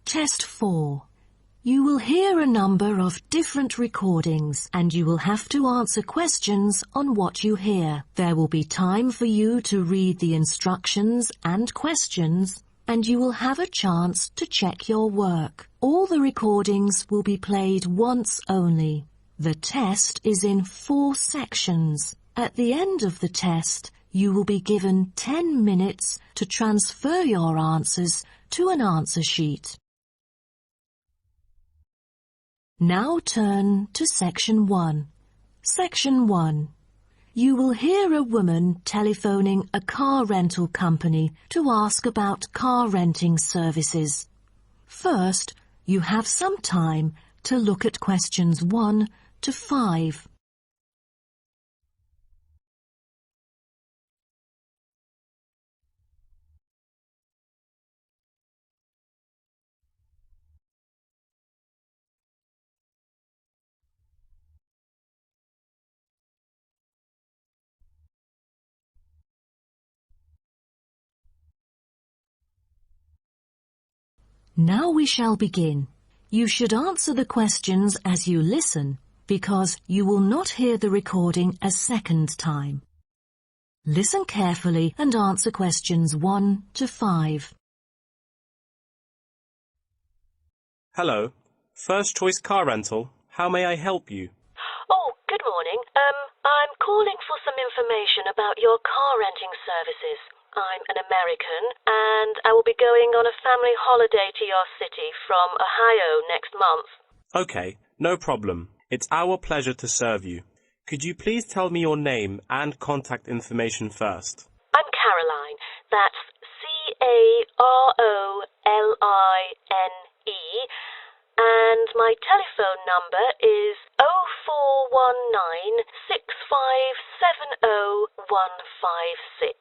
Test 4. You will hear a number of different recordings and you will have to answer questions on what you hear. There will be time for you to read the instructions and questions, and you will have a chance to check your work. All the recordings will be played once only. The test is in 4 sections. At the end of the test, you will be given 10 minutes to transfer your answers to an answer sheet. Now turn to Section 1. Section 1. You will hear a woman telephoning a car rental company to ask about car renting services. First, you have some time to look at questions 1 to 5. Now we shall begin. You should answer the questions as you listen, because you will not hear the recording a second time. Listen carefully and answer questions 1 to 5. Hello. First Choice Car Rental. How may I help you? Oh, good morning. I'm calling for some information about your car renting services. I'm an American and I will be going on a family holiday to your city from Ohio next month. Okay, no problem. It's our pleasure to serve you. Could you please tell me your name and contact information first? I'm Caroline. That's Caroline. And my telephone number is 0419 6570156.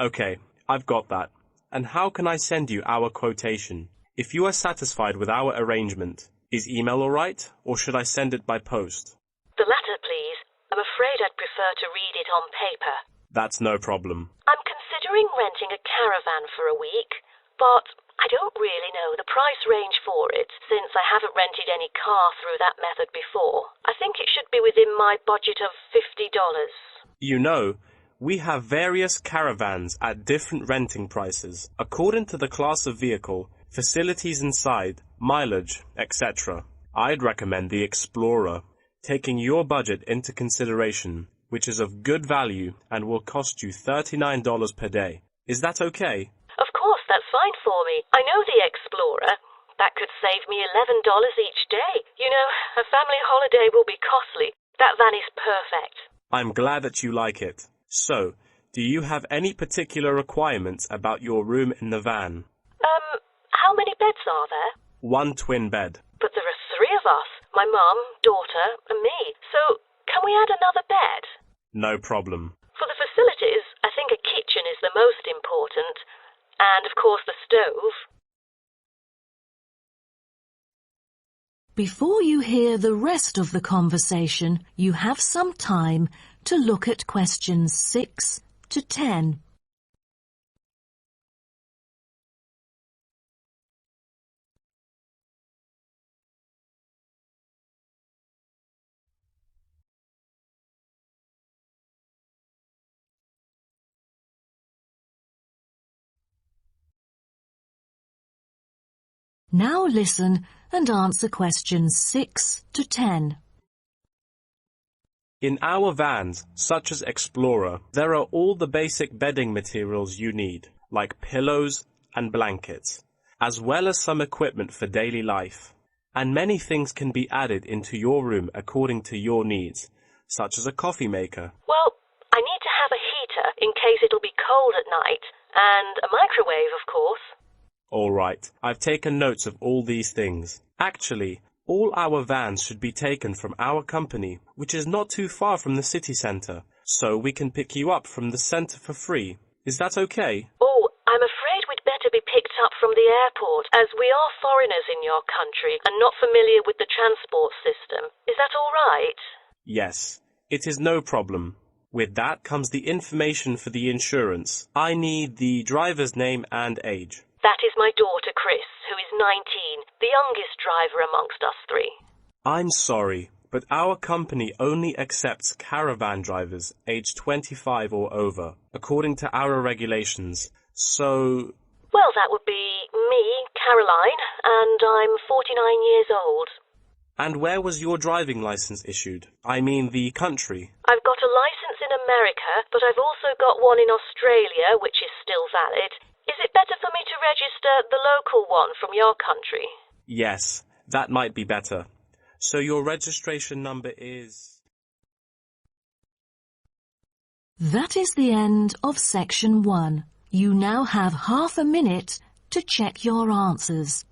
Okay, I've got that. And how can I send you our quotation? If you are satisfied with our arrangement, is email all right, or should I send it by post? The latter, please. I'm afraid I'd prefer to read it on paper. That's no problem. I'm considering renting a caravan for a week, but I don't really know the price range for it, since I haven't rented any car through that method before. I think it should be within my budget of $50. You know, we have various caravans at different renting prices, according to the class of vehicle, facilities inside, mileage, etc. I'd recommend the Explorer, taking your budget into consideration, which is of good value and will cost you $39 per day. Is that okay? Of course, that's fine for me. I know the Explorer. That could save me $11 each day. You know, a family holiday will be costly. That van is perfect. I'm glad that you like it. So, do you have any particular requirements about your room in the van? How many beds are there? 1 twin bed. But there are 3 of us. My mum, daughter, and me. So, can we add another bed? No problem. For the facilities, I think a kitchen is the most important. And, of course, the stove. Before you hear the rest of the conversation, you have some time to look at questions 6 to 10. Now listen and answer questions 6 to 10. In our vans, such as Explorer, there are all the basic bedding materials you need, like pillows and blankets, as well as some equipment for daily life. And many things can be added into your room according to your needs, such as a coffee maker. Well, I need to have a heater in case it'll be cold at night, and a microwave, of course. All right, I've taken notes of all these things. Actually, all our vans should be taken from our company, which is not too far from the city centre, so we can pick you up from the centre for free. Is that okay? Oh, I'm afraid we'd better be picked up from the airport, as we are foreigners in your country and not familiar with the transport system. Is that all right? Yes, it is no problem. With that comes the information for the insurance. I need the driver's name and age. That is my daughter, Chris, who is 19, the youngest driver amongst us three. I'm sorry, but our company only accepts caravan drivers aged 25 or over, according to our regulations. So... Well, that would be me, Caroline, and I'm 49 years old. And where was your driving license issued? I mean the country. I've got a license in America, but I've also got one in Australia, which is still valid. Is it better for me to register the local one from your country? Yes, that might be better. So your registration number is... That is the end of section 1. You now have half a minute to check your answers.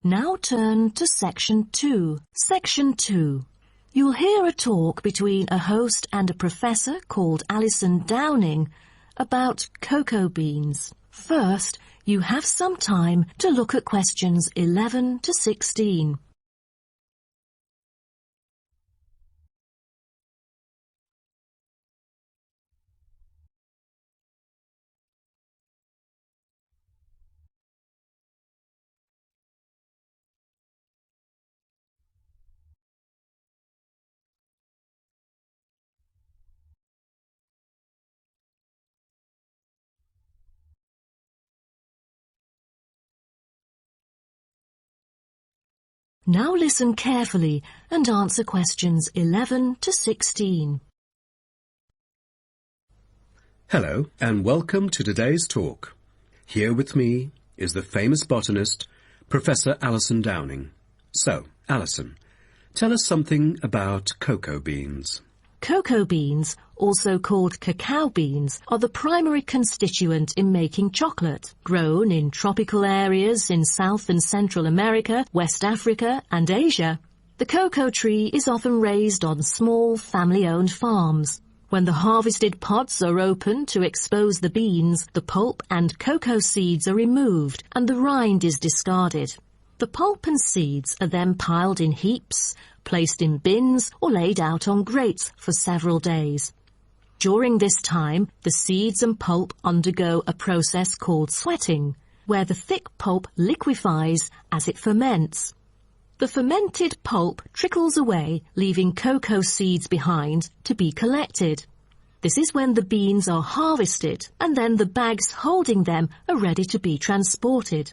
Now turn to Section 2. Section 2. You'll hear a talk between a host and a professor called Alison Downing about cocoa beans. First, you have some time to look at questions 11 to 16. Now listen carefully and answer questions 11 to 16. Hello and welcome to today's talk. Here with me is the famous botanist, Professor Alison Downing. So, Alison, tell us something about cocoa beans. Cocoa beans, also called cacao beans, are the primary constituent in making chocolate. Grown in tropical areas in South and Central America, West Africa and Asia, the cocoa tree is often raised on small family-owned farms. When the harvested pods are opened to expose the beans, the pulp and cocoa seeds are removed and the rind is discarded. The pulp and seeds are then piled in heaps, placed in bins or laid out on grates for several days. During this time, the seeds and pulp undergo a process called sweating, where the thick pulp liquefies as it ferments. The fermented pulp trickles away, leaving cocoa seeds behind to be collected. This is when the beans are harvested, and then the bags holding them are ready to be transported.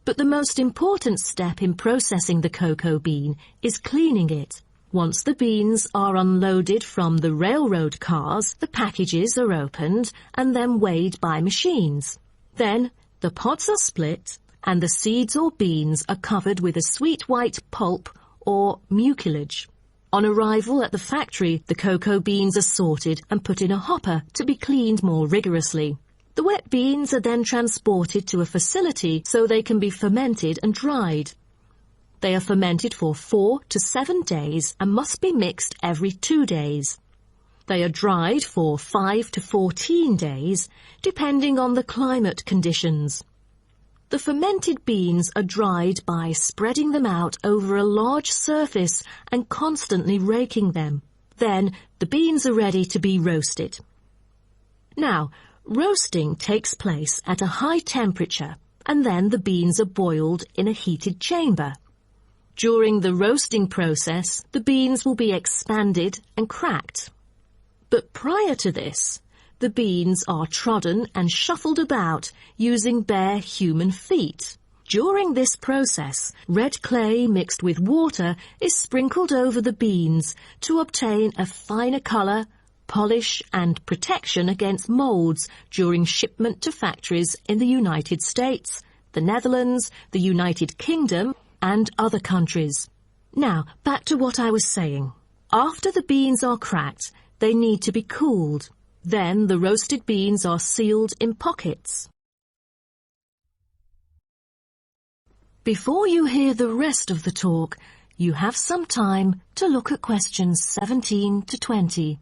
But the most important step in processing the cocoa bean is cleaning it. Once the beans are unloaded from the railroad cars, the packages are opened and then weighed by machines. Then the pods are split and the seeds or beans are covered with a sweet white pulp or mucilage. On arrival at the factory, the cocoa beans are sorted and put in a hopper to be cleaned more rigorously. The wet beans are then transported to a facility so they can be fermented and dried. They are fermented for 4 to 7 days and must be mixed every 2 days. They are dried for 5 to 14 days, depending on the climate conditions. The fermented beans are dried by spreading them out over a large surface and constantly raking them. Then the beans are ready to be roasted. Now, roasting takes place at a high temperature, and then the beans are boiled in a heated chamber. During the roasting process, the beans will be expanded and cracked. But prior to this, the beans are trodden and shuffled about using bare human feet. During this process, red clay mixed with water is sprinkled over the beans to obtain a finer colour, polish and protection against molds during shipment to factories in the United States, the Netherlands, the United Kingdom and other countries. Now, back to what I was saying. After the beans are cracked, they need to be cooled. Then the roasted beans are sealed in pockets. Before you hear the rest of the talk, you have some time to look at questions 17 to 20.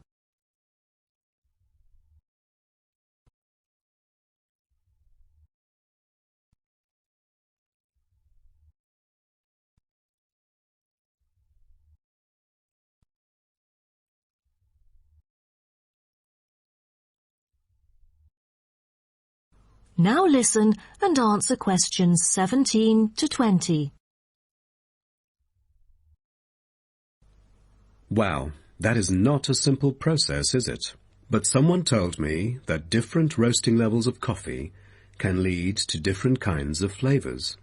Now listen and answer questions 17 to 20. Wow, that is not a simple process, is it? But someone told me that different roasting levels of coffee can lead to different kinds of flavors.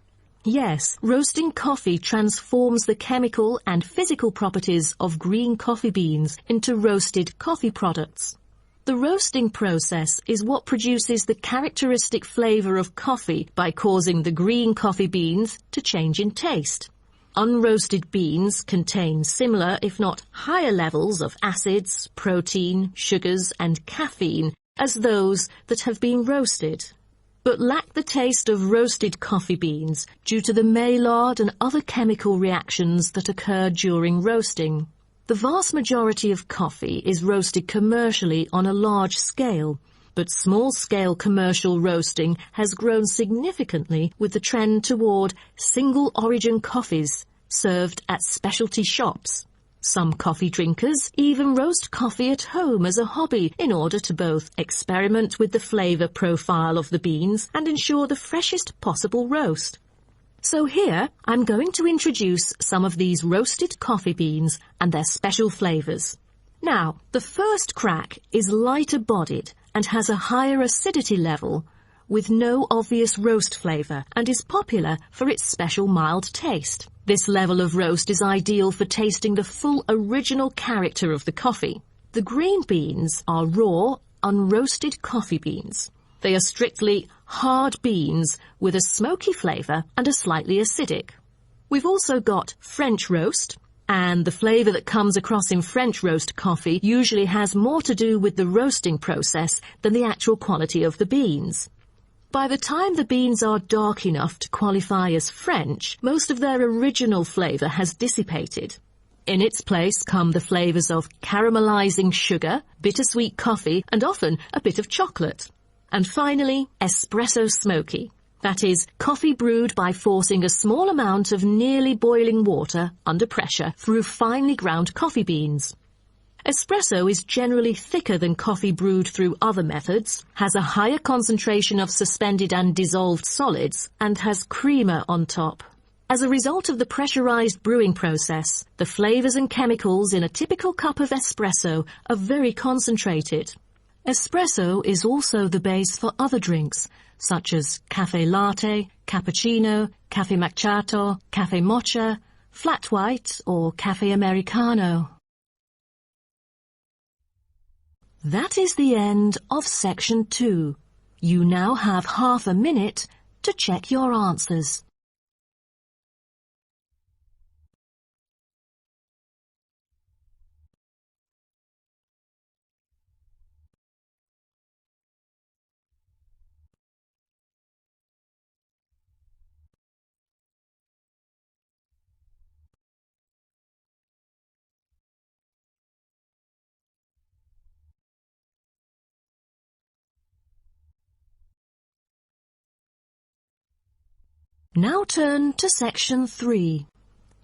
Yes, roasting coffee transforms the chemical and physical properties of green coffee beans into roasted coffee products. The roasting process is what produces the characteristic flavor of coffee by causing the green coffee beans to change in taste. Unroasted beans contain similar, if not higher levels of acids, protein, sugars and caffeine as those that have been roasted, but lack the taste of roasted coffee beans due to the Maillard and other chemical reactions that occur during roasting. The vast majority of coffee is roasted commercially on a large scale, but small-scale commercial roasting has grown significantly with the trend toward single-origin coffees served at specialty shops. Some coffee drinkers even roast coffee at home as a hobby in order to both experiment with the flavor profile of the beans and ensure the freshest possible roast. So here, I'm going to introduce some of these roasted coffee beans and their special flavors. Now, the first crack is lighter bodied and has a higher acidity level with no obvious roast flavor and is popular for its special mild taste. This level of roast is ideal for tasting the full original character of the coffee. The green beans are raw, unroasted coffee beans. They are strictly hard beans with a smoky flavour and are slightly acidic. We've also got French roast, and the flavour that comes across in French roast coffee usually has more to do with the roasting process than the actual quality of the beans. By the time the beans are dark enough to qualify as French, most of their original flavour has dissipated. In its place come the flavours of caramelising sugar, bittersweet coffee, and often a bit of chocolate. And finally, espresso smoky. That is, coffee brewed by forcing a small amount of nearly boiling water under pressure through finely ground coffee beans. Espresso is generally thicker than coffee brewed through other methods, has a higher concentration of suspended and dissolved solids, and has creamer on top. As a result of the pressurized brewing process, the flavors and chemicals in a typical cup of espresso are very concentrated. Espresso is also the base for other drinks, such as cafe latte, cappuccino, cafe macchiato, cafe mocha, flat white, or cafe americano. That is the end of section 2. You now have half a minute to check your answers. Now turn to section 3.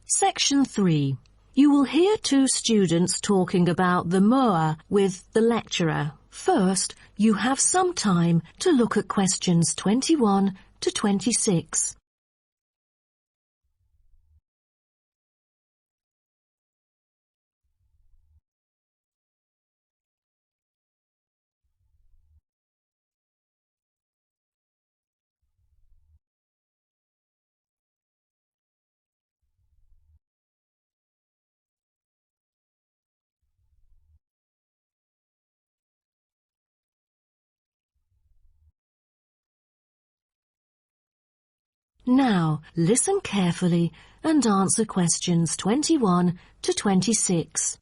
Section 3. You will hear two students talking about the MOA with the lecturer. First, you have some time to look at questions 21 to 26. Now, listen carefully and answer questions 21 to 26.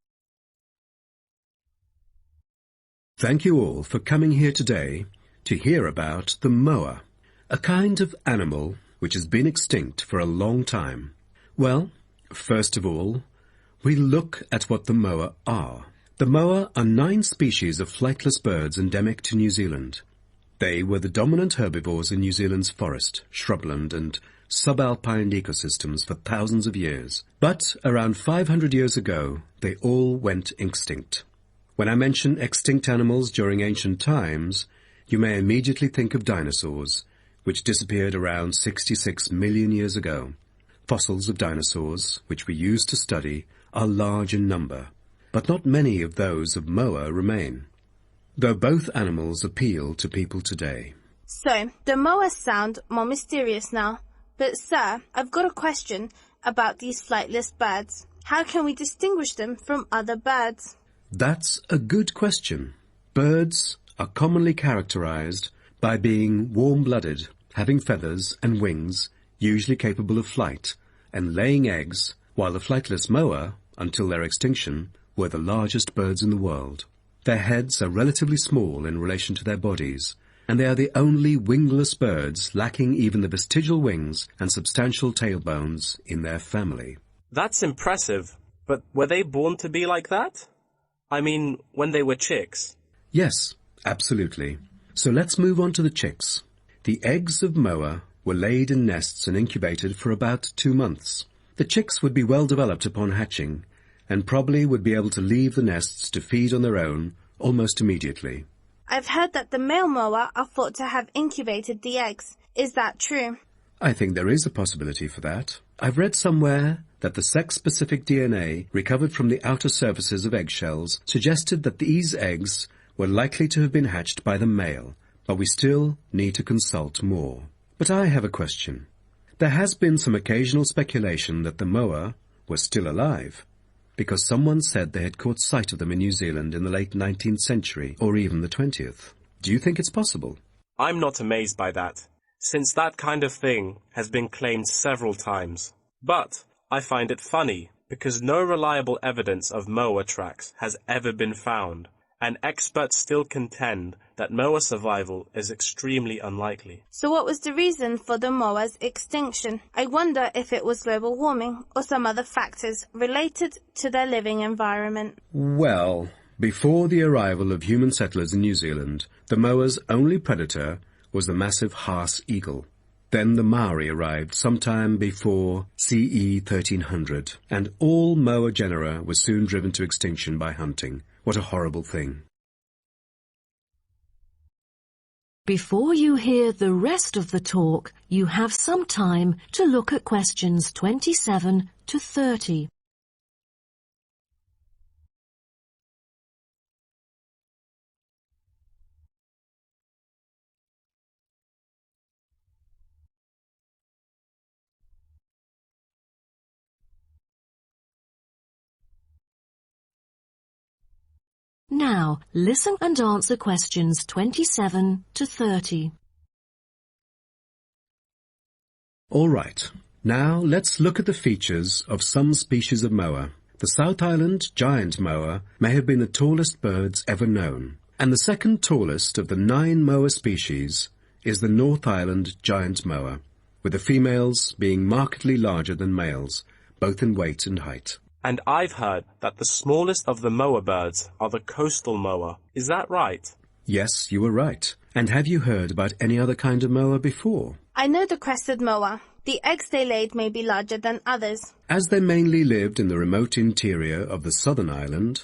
Thank you all for coming here today to hear about the moa, a kind of animal which has been extinct for a long time? Well, first of all, we look at what the moa are. The moa are 9 species of flightless birds endemic to New Zealand. They were the dominant herbivores in New Zealand's forest, shrubland and subalpine ecosystems for thousands of years. But around 500 years ago, they all went extinct. When I mention extinct animals during ancient times, you may immediately think of dinosaurs, which disappeared around 66 million years ago. Fossils of dinosaurs, which we use to study, are large in number, but not many of those of moa remain, though both animals appeal to people today. So, the moas sound more mysterious now. But sir, I've got a question about these flightless birds. How can we distinguish them from other birds? That's a good question. Birds are commonly characterized by being warm-blooded, having feathers and wings, usually capable of flight, and laying eggs, while the flightless moa, until their extinction, were the largest birds in the world. Their heads are relatively small in relation to their bodies, and they are the only wingless birds lacking even the vestigial wings and substantial tailbones in their family. That's impressive, but were they born to be like that? I mean, when they were chicks? Yes, absolutely. So let's move on to the chicks. The eggs of moa were laid in nests and incubated for about 2 months. The chicks would be well developed upon hatching, and probably would be able to leave the nests to feed on their own almost immediately. I've heard that the male moa are thought to have incubated the eggs. Is that true? I think there is a possibility for that. I've read somewhere that the sex-specific DNA recovered from the outer surfaces of eggshells suggested that these eggs were likely to have been hatched by the male, but we still need to consult more. But I have a question. There has been some occasional speculation that the moa were still alive, because someone said they had caught sight of them in New Zealand in the late 19th century, or even the 20th. Do you think it's possible? I'm not amazed by that, since that kind of thing has been claimed several times. But I find it funny, because no reliable evidence of moa tracks has ever been found, and experts still contend that moa survival is extremely unlikely. So what was the reason for the moa's extinction? I wonder if it was global warming or some other factors related to their living environment. Well, before the arrival of human settlers in New Zealand, the moa's only predator was the massive Haas eagle. Then the Maori arrived sometime before CE 1300, and all moa genera were soon driven to extinction by hunting. What a horrible thing. Before you hear the rest of the talk, you have some time to look at questions 27 to 30. Now, listen and answer questions 27 to 30. All right. Now let's look at the features of some species of moa. The South Island giant moa may have been the tallest birds ever known, and the second tallest of the 9 moa species is the North Island giant moa, with the females being markedly larger than males, both in weight and height. And I've heard that the smallest of the moa birds are the coastal moa. Is that right? Yes, you were right. And have you heard about any other kind of moa before? I know the crested moa. The eggs they laid may be larger than others. As they mainly lived in the remote interior of the southern island,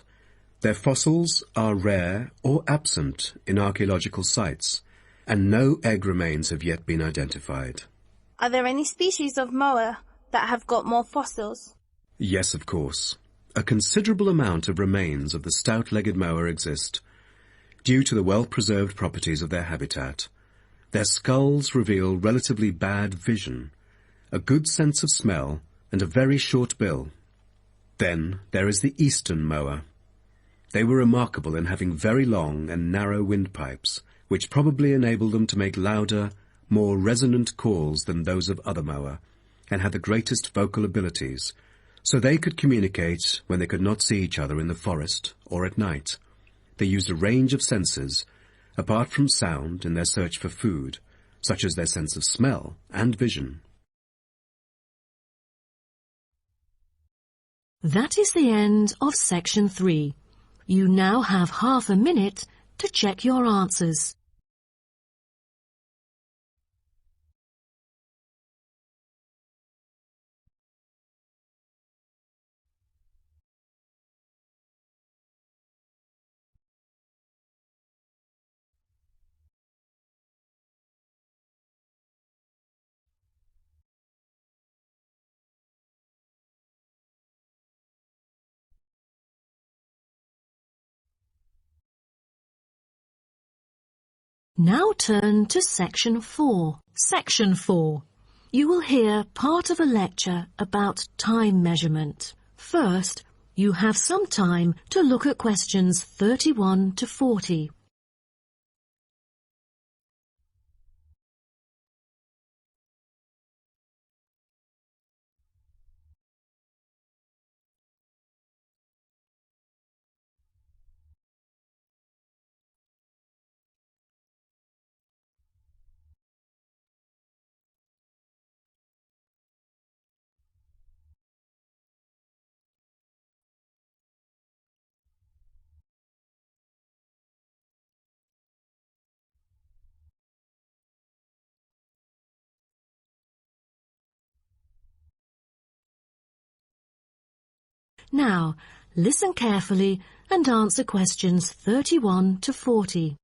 their fossils are rare or absent in archaeological sites, and no egg remains have yet been identified. Are there any species of moa that have got more fossils? Yes, of course. A considerable amount of remains of the stout-legged moa exist, due to the well-preserved properties of their habitat. Their skulls reveal relatively bad vision, a good sense of smell, and a very short bill. Then there is the eastern moa. They were remarkable in having very long and narrow windpipes, which probably enabled them to make louder, more resonant calls than those of other moa, and had the greatest vocal abilities, so they could communicate when they could not see each other in the forest or at night. They used a range of senses, apart from sound, in their search for food, such as their sense of smell and vision. That is the end of section 3. You now have half a minute to check your answers. Now turn to section 4. Section 4. You will hear part of a lecture about time measurement. First, you have some time to look at questions 31 to 40. Now, listen carefully and answer questions 31 to 40.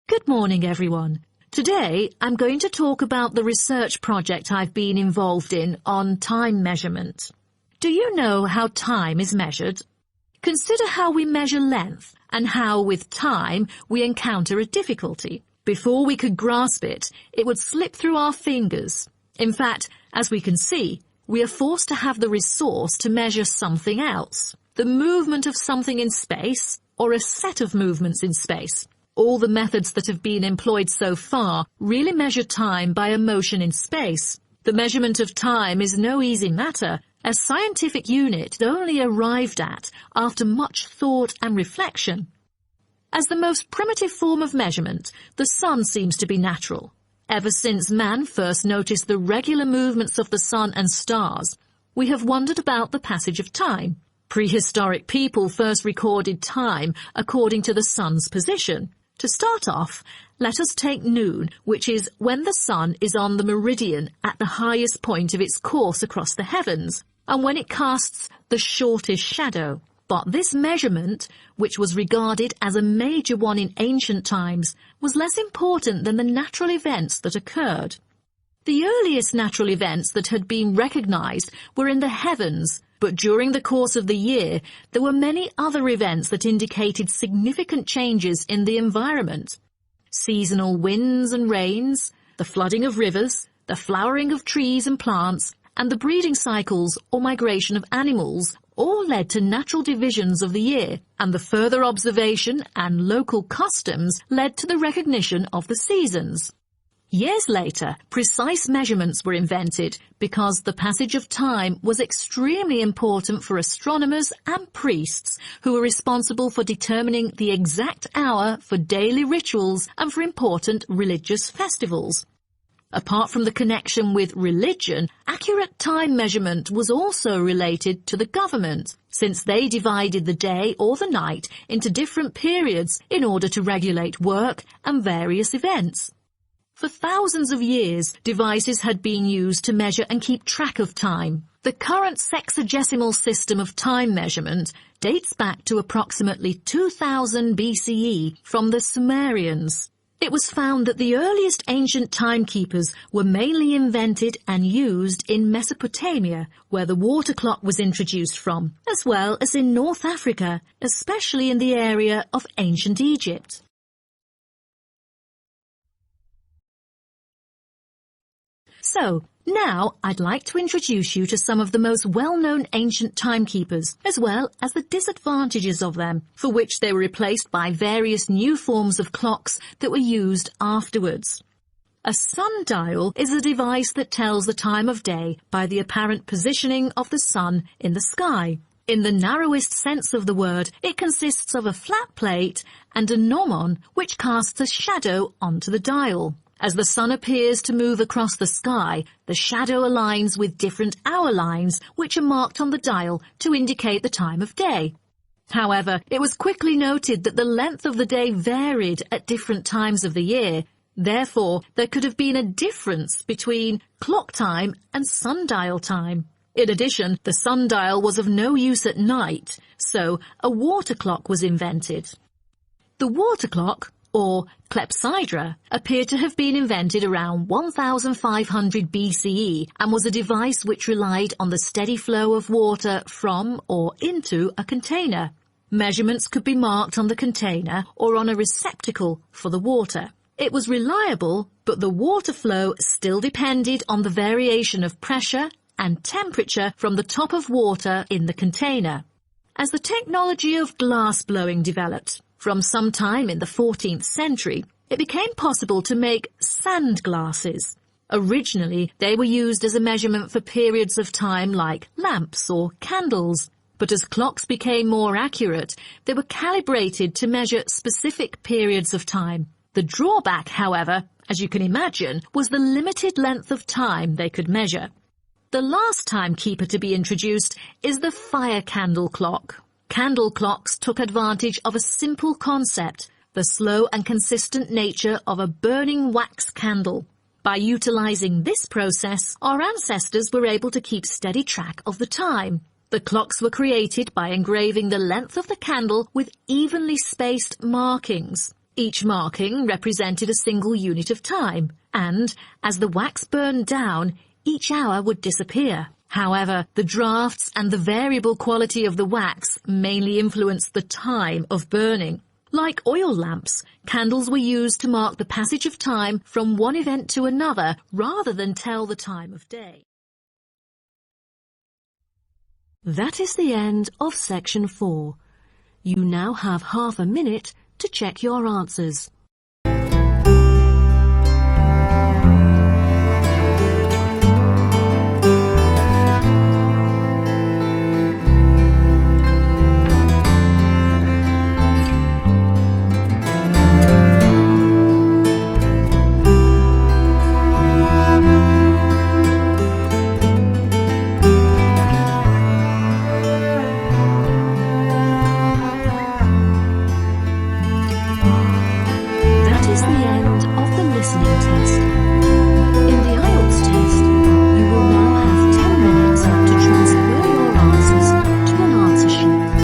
Good morning, everyone. Today, I'm going to talk about the research project I've been involved in on time measurement. Do you know how time is measured? Consider how we measure length and how, with time, we encounter a difficulty. Before we could grasp it, it would slip through our fingers. In fact, as we can see, we are forced to have the resource to measure something else, the movement of something in space or a set of movements in space. All the methods that have been employed so far really measure time by a motion in space. The measurement of time is no easy matter, a scientific unit only arrived at after much thought and reflection. As the most primitive form of measurement, the sun seems to be natural. Ever since man first noticed the regular movements of the sun and stars, we have wondered about the passage of time. Prehistoric people first recorded time according to the sun's position. To start off, let us take noon, which is when the sun is on the meridian at the highest point of its course across the heavens, and when it casts the shortest shadow. But this measurement, which was regarded as a major one in ancient times, was less important than the natural events that occurred. The earliest natural events that had been recognized were in the heavens, but during the course of the year there were many other events that indicated significant changes in the environment. Seasonal winds and rains, the flooding of rivers, the flowering of trees and plants, and the breeding cycles or migration of animals all led to natural divisions of the year, and the further observation and local customs led to the recognition of the seasons. Years later, precise measurements were invented because the passage of time was extremely important for astronomers and priests who were responsible for determining the exact hour for daily rituals and for important religious festivals. Apart from the connection with religion, accurate time measurement was also related to the government, since they divided the day or the night into different periods in order to regulate work and various events. For thousands of years, devices had been used to measure and keep track of time. The current sexagesimal system of time measurement dates back to approximately 2000 BCE from the Sumerians. It was found that the earliest ancient timekeepers were mainly invented and used in Mesopotamia, where the water clock was introduced from, as well as in North Africa, especially in the area of ancient Egypt. So, now I'd like to introduce you to some of the most well-known ancient timekeepers, as well as the disadvantages of them, for which they were replaced by various new forms of clocks that were used afterwards. A sundial is a device that tells the time of day by the apparent positioning of the sun in the sky. In the narrowest sense of the word, it consists of a flat plate and a gnomon which casts a shadow onto the dial. As the sun appears to move across the sky, the shadow aligns with different hour lines which are marked on the dial to indicate the time of day. However, it was quickly noted that the length of the day varied at different times of the year. Therefore, there could have been a difference between clock time and sundial time. In addition, the sundial was of no use at night, so a water clock was invented. The water clock, or clepsydra, appeared to have been invented around 1500 BCE and was a device which relied on the steady flow of water from or into a container. Measurements could be marked on the container or on a receptacle for the water. It was reliable, but the water flow still depended on the variation of pressure and temperature from the top of water in the container. As the technology of glass blowing developed, from some time in the 14th century, it became possible to make sand glasses. Originally, they were used as a measurement for periods of time like lamps or candles, but as clocks became more accurate, they were calibrated to measure specific periods of time. The drawback, however, as you can imagine, was the limited length of time they could measure. The last timekeeper to be introduced is the fire candle clock. Candle clocks took advantage of a simple concept, the slow and consistent nature of a burning wax candle. By utilizing this process, our ancestors were able to keep steady track of the time. The clocks were created by engraving the length of the candle with evenly spaced markings. Each marking represented a single unit of time, and, as the wax burned down, each hour would disappear. However, the drafts and the variable quality of the wax mainly influenced the time of burning. Like oil lamps, candles were used to mark the passage of time from one event to another rather than tell the time of day. That is the end of section 4. You now have half a minute to check your answers.